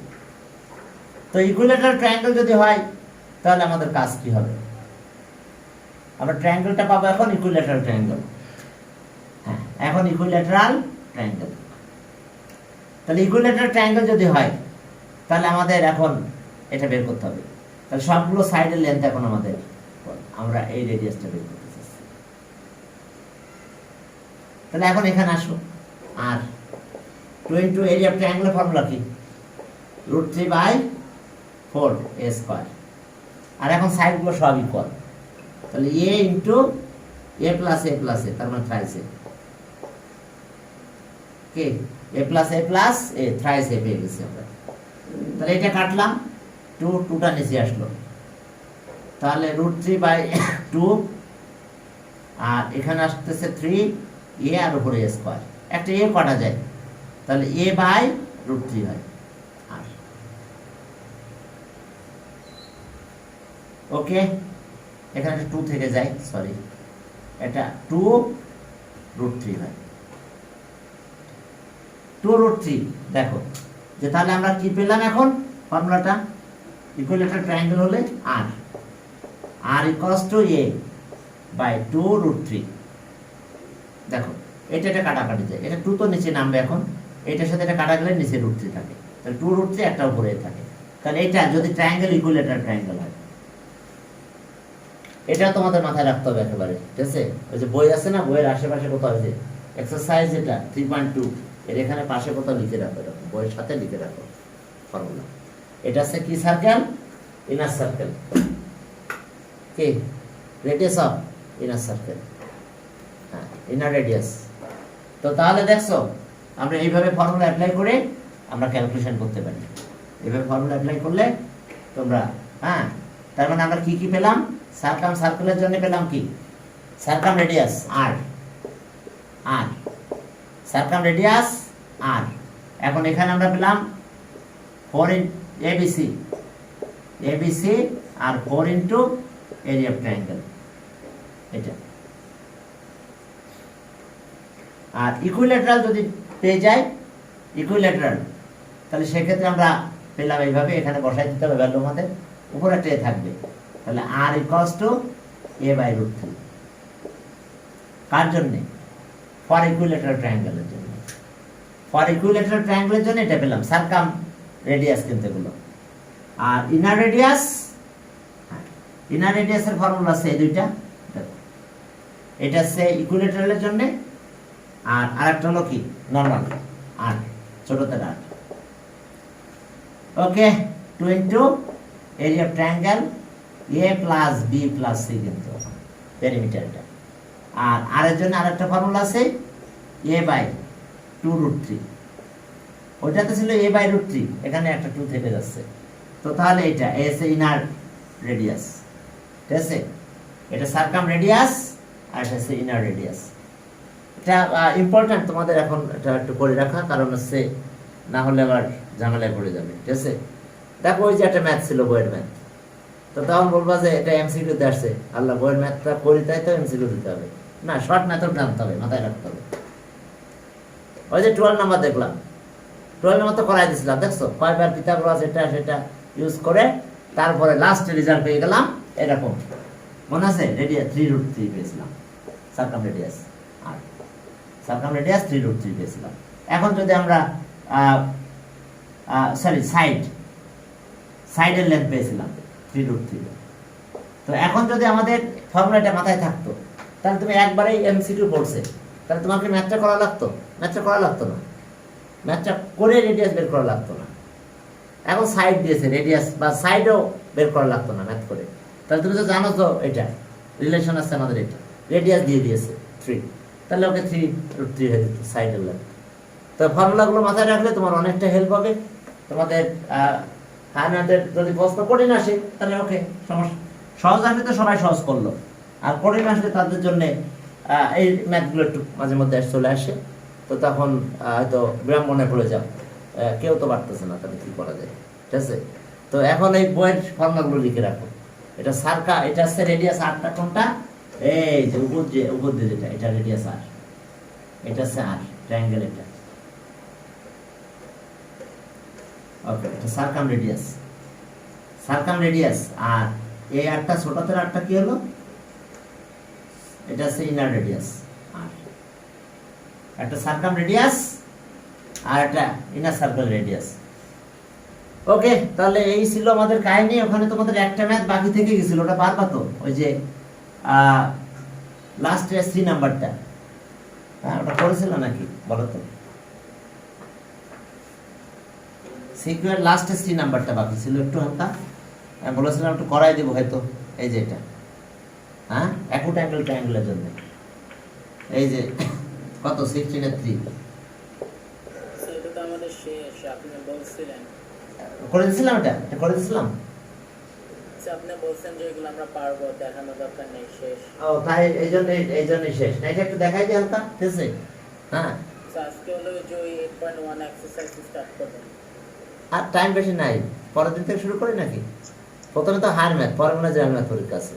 তো ইকুইল্যাটারাল ট্রায়াঙ্গেল যদি হয় তাহলে আমাদের কাজ কি হবে, আমরা ট্রায়াঙ্গেলটা পাবো এখন ইকুইল্যাটারাল ট্রায়াঙ্গেল, হ্যাঁ এখন ইকুইল্যাটারাল ট্রায়াঙ্গেল। তাহলে ইকুইল্যাটারাল ট্রায়াঙ্গেল যদি হয় তাহলে আমাদের এখন এটা বের করতে হবে, তাহলে সবগুলো সাইডের লেন্থ এখন আমাদের, আমরা এই রেডিয়াসটা বের করতে চাচ্ছি। তাহলে এখন এখানে আসো, আর 2 ইন্টু এরিয়া অফ ট্রায়াঙ্গেলের ফর্মুলা কি, √3/4 a স্কয়ার, আর এখন সাইডগুলো সব ইকুয়াল, তাহলে a into a plus a plus a, তার মানে thrice a, K a plus a plus a, thrice a পেয়ে গেছি আমরা। তাহলে এটা কাটলাম, 2টা নিচে আসলো, তাহলে √3/2, আর এখানে আসতেছে 3a আর উপরে a স্কয়ার, একটা a কাটা যায়, তাহলে a/√3 হয়। আর ওকে, এখানে 2 থেকে যায়, সরি এটা 2√3 হয়, 2√3। দেখো যে তাহলে আমরা কি পেলাম এখন ফর্মুলাটা, ইকুইল্যাটারাল ট্রায়াঙ্গেল হলে r ইকুয়ালস টু a/2√3। দেখো এটা কাটাকাটি যায়, এটা 2 তো নিচে নামবে, এখন এটার সাথে এটা কাটা গেলে নিচে √3 থাকে, তাহলে 2√3 একটা উপরে থাকে, তাহলে এটা যদি ট্রায়াঙ্গেল ইকুইল্যাটারাল ট্রায়াঙ্গেল হয়, এটা তোমাদের মাথায় রাখতে হবে একেবারে, ঠিক আছে? ওই যে বই আছে না, বইয়ের আশেপাশে কোথাও আছে এক্সারসাইজ, এটা 3.2 এর এখানে পাশে কোথাও লিখে রাখো, এরকম বইয়ের সাথে লিখে রাখো ফর্মুলা। এটা হচ্ছে কি সার্কেল, ইনার সার্কেল, কি রেডিয়াস অফ ইনার সার্কেল, হ্যাঁ ইনার রেডিয়াস। তো তাহলে দেখছো আমরা এইভাবে ফর্মুলা অ্যাপ্লাই করে আমরা ক্যালকুলেশন করতে পারি, এইভাবে ফর্মুলা অ্যাপ্লাই করলে তোমরা, হ্যাঁ, তার মানে আমরা কি কি পেলাম, সার্কাম সার্কেলের জন্য পেলাম কি, সার্কাম রেডিয়াস আর সার্কাম রেডিয়াস আর, এখন এখানে আমরা পেলাম 4 ABC আর 4 ইন্টু এরিয়া অফ ট্রায়াঙ্গেল, এটা। আর ইকুইল্যাটারাল যদি পেয়ে যায় ইকুইল্যাটারাল, তাহলে সেক্ষেত্রে আমরা পেলাম এইভাবে, এখানে বসাই দিতে হবে ভ্যালু আমাদের, উপরে একটা এ থাকবে, তাহলে R equals to A by root three. কার জন্য? ফর ইকুইলেটারাল ট্রায়াঙ্গেলের জন্য। ফর ইকুইলেটারাল ট্রায়াঙ্গেলের জন্য এটা পেলাম, সারকাম রেডিয়াস কিন্তু এগুলো। আর ইনার রেডিয়াস, ইনার রেডিয়াসের ফর্মুলা আছে এই দুইটা, দেখো এটা হচ্ছে ইকুইলেটারালের জন্য, আর আরেকটা হলো কি নর্মাল আর ছোটতে R. Okay, 2 into area of triangle A plus B plus C কিন্তু পেরিমিটারটা। আর এর জন্য আরেকটা ফর্মুলা আছে এ বাই 2 রুট 3, ওইটাতে ছিল এ বাই রুট 3, এখানে একটা 2 থেকে যাচ্ছে, তো তাহলে এটা এস ইনার রেডিয়াস, ঠিক আছে, এটা সারকাম রেডিয়াস আর এটা হচ্ছে ইনার রেডিয়াস। এটা ইম্পর্টেন্ট তোমাদের এখন এটা একটু করে রাখা, কারণ হচ্ছে না হলে আবার ঝামেলায় পড়ে যাবে, ঠিক আছে। দেখো ওই যে একটা ম্যাথ ছিল, বইয়ের ম্যাথ, তো তখন বলবা যে এটা এমসিকিউতে আসছে, আল্লাহ বইয়ের ম্যাথটা করি তাই তো এমসিকিউ দিতে হবে না, শর্ট মেথড জানতে হবে, মাথায় রাখতে হবে। ওই যে 12 নাম্বার দেখলাম, 12 নাম্বার তো করাই দিয়েছিলাম, দেখছো কয়বার পিথাগোরাস এটা সেটা ইউজ করে তারপরে লাস্ট রেজাল্ট পেয়ে গেলাম এরকম, মনে আছে? রেডিয়াস 3 রুট 3 পেয়েছিলাম, সারকাম রেডিয়াস, আর সারকাম রেডিয়াস 3 রুট 3 পেয়েছিলাম। এখন যদি আমরা সরি সাইডের লেন্থ পেয়েছিলাম 3 রুট 3, তো এখন যদি আমাদের ফর্মুলাটা মাথায় থাকতো তাহলে তুমি একবারেই এমসিকিউ পড়ছে, তাহলে তোমাকে ম্যাথটা করা লাগতো? ম্যাথটা করা লাগতো না, ম্যাথটা করে রেডিয়াস বের করা লাগতো না। এখন সাইড দিয়েছে রেডিয়াস বা সাইডও বের করা লাগতো না ম্যাথ করে, তাহলে তুমি তো জানো তো এটা রিলেশন আছে আমাদের, এটা রেডিয়াস দিয়ে দিয়েছে 3, তাহলে ওকে 3 রুট 3 হয়ে যেত সাইডের লেন্থ। তো ফর্মুলাগুলো মাথায় রাখলে তোমার অনেকটা হেল্প হবে। তোমাদের হায়ারদের যদি প্রশ্ন কঠিন আসে তাহলে ওকে সমস্যা, সহজ আসলে তো সবাই সহজ করলো, আর কঠিন আসলে তাদের জন্য এই ম্যাথগুলো একটু মাঝে মধ্যে চলে আসে, তো তখন হয়তো বিরাম মনে পড়ে যাও, কেউ তো পারতেছে না, তাহলে কি করা যায়, ঠিক আছে। তো এখন এই বইয়ের ফর্মুলাগুলো লিখে রাখো, এটা সার্কা, এটা হচ্ছে রেডিয়াস আরটা কোনটা, এই যে উপর দিয়ে যেটা, এটা রেডিয়াস আর, এটা হচ্ছে আর ট্রায়াঙ্গেল, এটা ওকে, এটা সারকাম রেডিয়াস, সারকাম রেডিয়াস। আর এই আরটা ছোটদের আরটা কি হলো, এটা হচ্ছে ইনার রেডিয়াস, আর একটা সারকাম রেডিয়াস আর একটা ইনার সার্কেল রেডিয়াস। ওকে, তাহলে এই ছিল আমাদের কাহিনী। ওখানে তোমাদের একটা ম্যাথ বাকি থেকে গেছিল, ওটা পারবা তো? ওই যে লাস্টে 3 নাম্বারটা, হ্যাঁ ওটা করেছিল নাকি বলো তো? সিকিউর লাস্টে 3 নাম্বারটা বাকি ছিল, একটু হালকা বলেছিলাম একটু করাই দেবো হয়তো। এই যে এটা, হ্যাঁ অ্যাকুট অ্যাঙ্গেল ট্রায়াঙ্গেলের জন্য, এই যে কত 16 এর 3 সেটা তো আমাদের শেষ, আপনি বলছিলেন করে দিয়েছিলাম, এটা করে দিয়েছিলাম। আপনি বলছেন যে এগুলো আমরা পারবো, দেখানো দরকার নেই, শেষ। ও তাই এই জন্যই শেষ না, এটা একটু দেখাই দিই হালকা, ঠিক আছে? হ্যাঁ আজকে হলো যে ওই 8.1 এক্সারসাইজ স্টার্ট করবেন, আর টাইম বেশি নাই, পরের দিন থেকে শুরু করি নাকি? প্রথমে তো হায়ার ম্যাথ, পরে মনে হয় জেনারেল ম্যাথ পরীক্ষা আছে।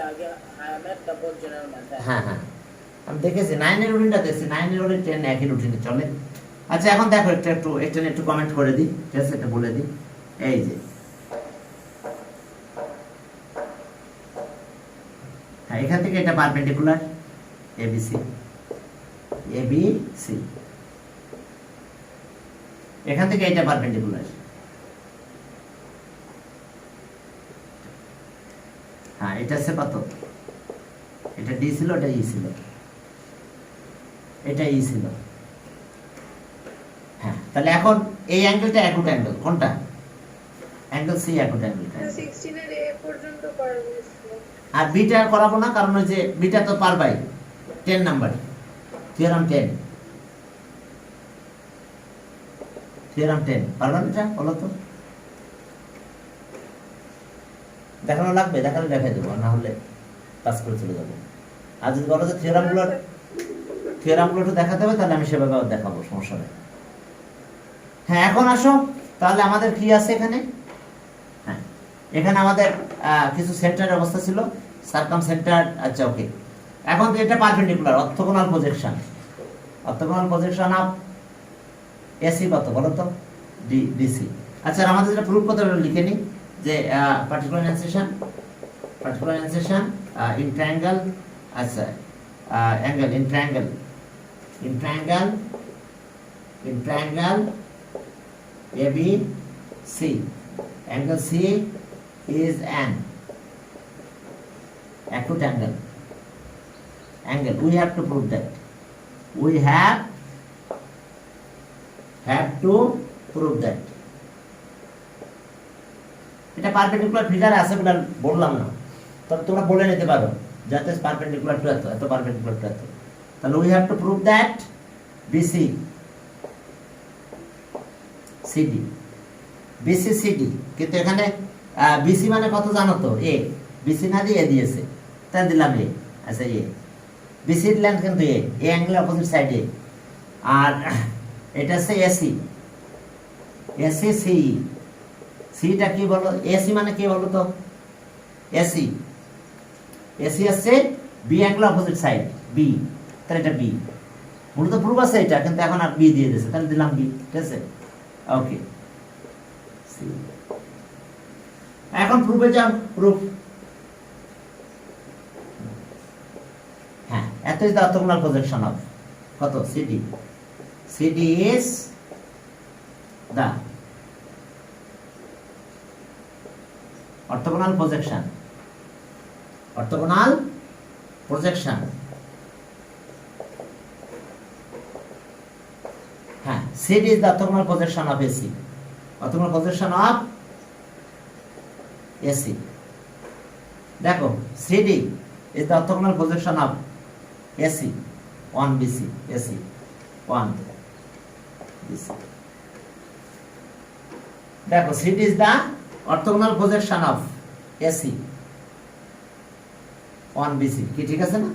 আগে হায়ার ম্যাথ, তারপর জেনারেল ম্যাথ। হ্যাঁ হ্যাঁ, আমি দেখেছি 9 এর রুটিনটা দেখছি, 9 এর ওর 10 একই রুটিনে চলে। আচ্ছা এখন দেখো একটু কমেন্ট করে দিই, ঠিক আছে, এটা বলে দিই। এই যে হ্যাঁ, এখান থেকে এটা পারপেন্ডিকুলার এবিসি, এবিসি, এখান থেকে এটা পারপেন্ডিকুলার, হ্যাঁ এটা হচ্ছে কত, এটা ডি ছিল, এটা ই ছিল, এটা ই ছিল, হ্যাঁ। তাহলে এখন এই অ্যাঙ্গেলটা অ্যাকুট অ্যাঙ্গেল, কোনটা? অ্যাঙ্গেল সি অ্যাকুট অ্যাঙ্গেল, 16 এর এ পর্যন্ত করাবো। আর বিটা করাবো না, কারণ ওই যে বিটা তো পারবাই, 10 নাম্বার থিওরাম 10, থিওরাম 10 পারবেন এটা বলো তো? দেখানো লাগবে, দেখালে দেখাই দেবো, না হলে পাস করে চলে যাবো। আর যদি বলো যে থিওরামগুলো একটু দেখাতে হবে, তাহলে আমি সেভাবে দেখাবো, সমস্যা নেই। হ্যাঁ এখন আসো, তাহলে আমাদের কি আছে এখানে? হ্যাঁ এখানে আমাদের কিছু সেন্টারের অবস্থা ছিল, সারকাম সেন্টার, আচ্ছা ওকে। এখন এটা perpendicular, orthogonal projection, orthogonal projection of AC কত বলো তো? ডিসি, আচ্ছা আমাদের যেটা প্রুফ করতে হবে লিখে নিই যে পার্টিকুলার অ্যানসেশন ইন ট্রায়াঙ্গেল, আচ্ছা angle in triangle ABC, angle C is an acute angle. We have to prove that. We have to prove that. এটা পারপেন্ডিকুলার ফিগার আছে বলে বললাম না, তবে তোমরা বলে নিতে পারো যাতে পারপেন্ডিকুলার টু এত পারপেন্ডিকুলার টু এত। তাহলে we have to prove that BC CD BC CD, কিন্তু এখানে BC মানে কত জানো তো? A, BC না দিয়ে A দিয়েছে, তাই দিলাম A। আচ্ছা A, BC এর লেন্থ কিন্তু A অ্যাঙ্গেল অপোজিট সাইডে। আর এটা হচ্ছে AC CE, সিটা কি বলো? AC মানে কি বলো তো? AC আছে B angle opposite side B, তাহলে এটা B। মূলত প্রুফ আছে এটা, কিন্তু এখন আর B দিয়ে দিয়েছে, তাহলে দিলাম B। ঠিক আছে, ওকে। এখন প্রুফে যাও, প্রুফ। হ্যাঁ, এত is the orthogonal projection of কত? CD is the orthogonal projection, হ্যাঁ, CD is the orthogonal projection of AC, orthogonal projection of AC। দেখো CD is the orthogonal projection of AC on BC, AC on BC। দেখো CD is the orthogonal projection of AC on BC, কি ঠিক আছে না?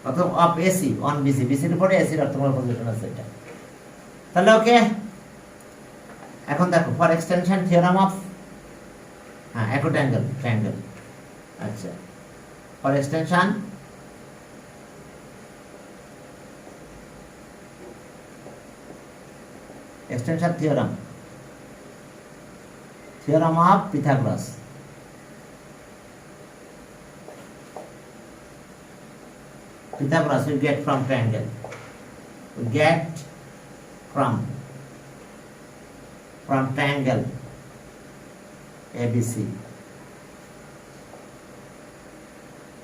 অথবা of AC on BC, BC এর উপরে AC এর orthogonal projection আছে এটা। তাহলে ওকে, এখন দেখো for extension theorem of acute angle triangle, আচ্ছা for extension theorem of Pythagoras, we get from triangle, from triangle ABC,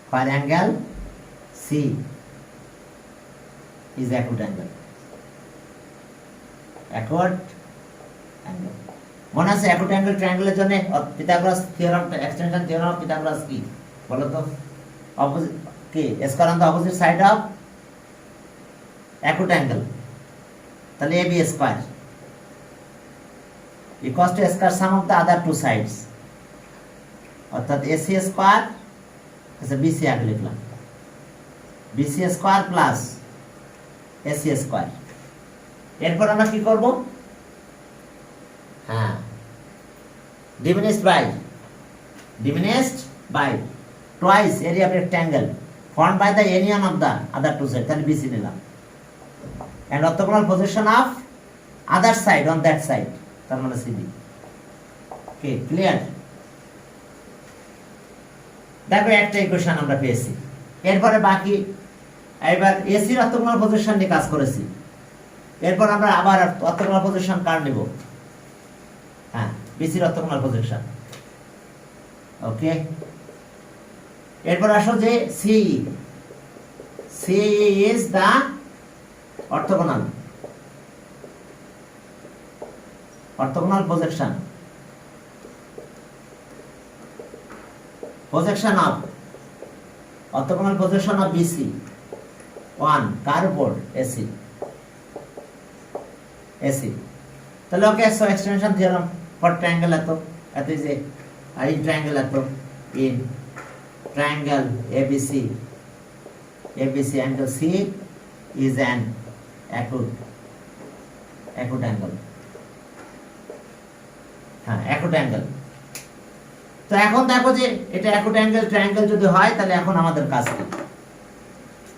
for angle C is acute angle, মনে আছে acute angle triangle-এর জন্য Pythagoras theorem, extension theorem of Pythagoras কি বলো তো? Opposite কি square on the opposite side of acute angle, তাহলে AB square equals to square sum of the other two sides, অর্থাৎ AC square, আচ্ছা BC আগে লিখলাম, BC square plus AC square. এরপর আমরা কি করব? হ্যাঁ, diminished by twice area of rectangle formed by the union of the other two sides, তাহলে BC নিলাম, and orthogonal projection of other side on that side, তার মানে CD। ওকে, clear? দেখো একটা ইকুয়েশন আমরা পেয়েছি। এরপরে বাকি, এবার এসির অর্থোগোনাল প্রজেকশন নিয়ে কাজ করেছি। এরপর আমরা আবার অর্থোগোনাল প্রজেকশন কার নেব? হ্যাঁ, বিসির অর্থোগোনাল প্রজেকশন। ওকে, এরপর আসো যে C is the orthogonal projection of orthogonal projection of BC on কার উপর? AC। তাহলে okay, so extension theorem for triangle এত যে এই ট্রায়াঙ্গেল এত in triangle ABC angle C is an acute angle, হ্যাঁ acute angle। তো এখন দেখো যে এটা acute angle triangle যদি হয়, তাহলে এখন আমাদের কাজ কি?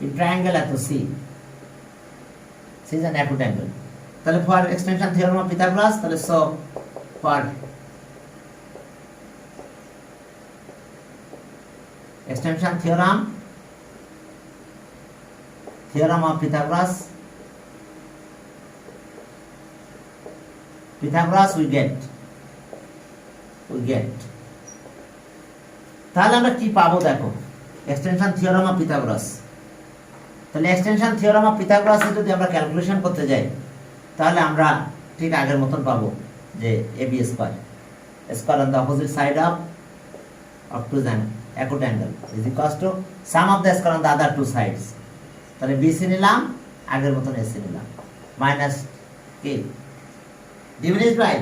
এই ট্রায়াঙ্গেল এত C is an acute angle, তাহলে for extension theorem of Pythagoras, তাহলে so for extension theorem of Pythagoras we get তাহলে আমরা কি পাবো দেখো, এক্সটেনশন থিওরেম অফ পিথাগোরাস। তাহলে এক্সটেনশন থিওরেম অফ পিথাগোরাস যদি আমরা ক্যালকুলেশন করতে যাই, তাহলে আমরা ঠিক আগের মতন পাবো যে ab square on the opposite side of obtuse and acute angle is equals to sum of the square on the other two sides. তাহলে BC নিলাম, আগের মতন AC নিলাম, মাইনাস কি ডিভিনিস by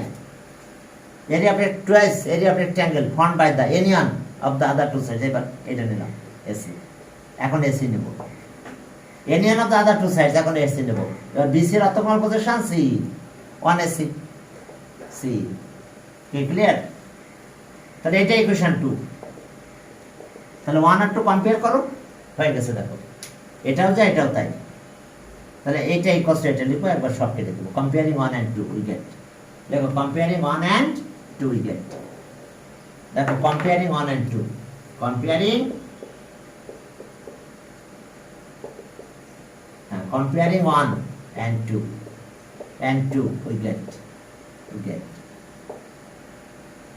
area of twice area of rectangle formed by the union of the other two sides। এবার এটা নিলাম AC, এখন AC নেব, union of the other two sides, এখন AC নেব। এবার BC এর orthogonal position C 1AC C, কি ক্লিয়ার? তাহলে এটা ইকুয়েশন 2। তাহলে 1 আর 2 কম্পেয়ার করো, হয়ে গেছে দেখো, এটাও যা এটাও তাই। তাহলে এইটা ইকুয়ালস টু এটা লিখো, একবার সব কেটে দেবো, কম্পেয়ারিং 1 and 2 উই গেট। দেখো কম্পেয়ারিং 1 and 2 উই গেট, দেখো comparing 1 and 2, comparing comparing 1 and 2 we get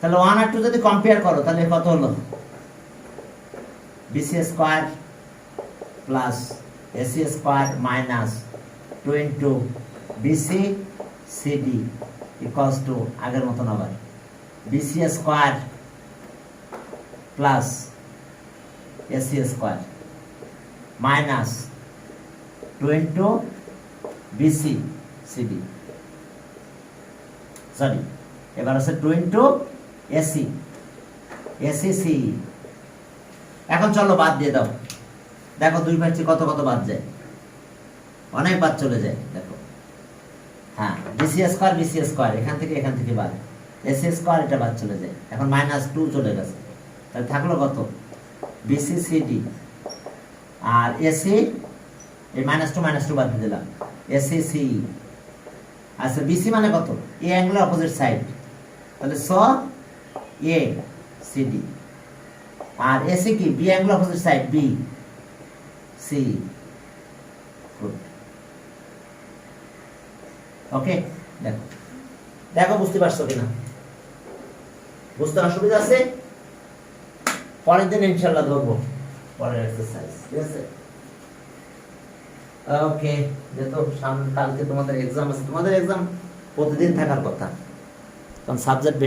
তাহলে 1 আর 2 যদি কম্পেয়ার করো তাহলে কত হলো, BC square plus AC square minus 2 into BC CD equals to আগের মতন আবার BC square plus AC square minus 2 into BC CD, sorry এবার আছে 2 into AC CE। এখন চলো বাদ দিয়ে দাও, দেখো দুই পাশে কত কত বাদ যায়, অনেক বাদ চলে যায়। দেখো হ্যাঁ BC স্কয়ার এখান থেকে বাদ, AC স্কয়ার এটা বাদ চলে যায়, এখন -2 চলে গেছে, তাহলে থাকলো কত BC CD আর AC, এই -2 বাদ দিয়ে দিলাম, AC CE। আচ্ছা BC মানে কত, A অ্যাঙ্গেলের অপোজিট সাইড, তাহলে সো A CD, আর AC কি B অ্যাঙ্গেলের opposite side B CE। Good, okay. দেখো বুঝতে পারছো কিনা, বুঝতে অসুবিধা আছে? পরের দিন ইনশাআল্লাহ ধরবো পরের এক্সারসাইজ, ঠিক আছে? ওকে, যেহেতু কালকে তোমাদের এক্সাম আছে, তোমাদের এক্সাম প্রতিদিন থাকার কথা, কারণ সাবজেক্ট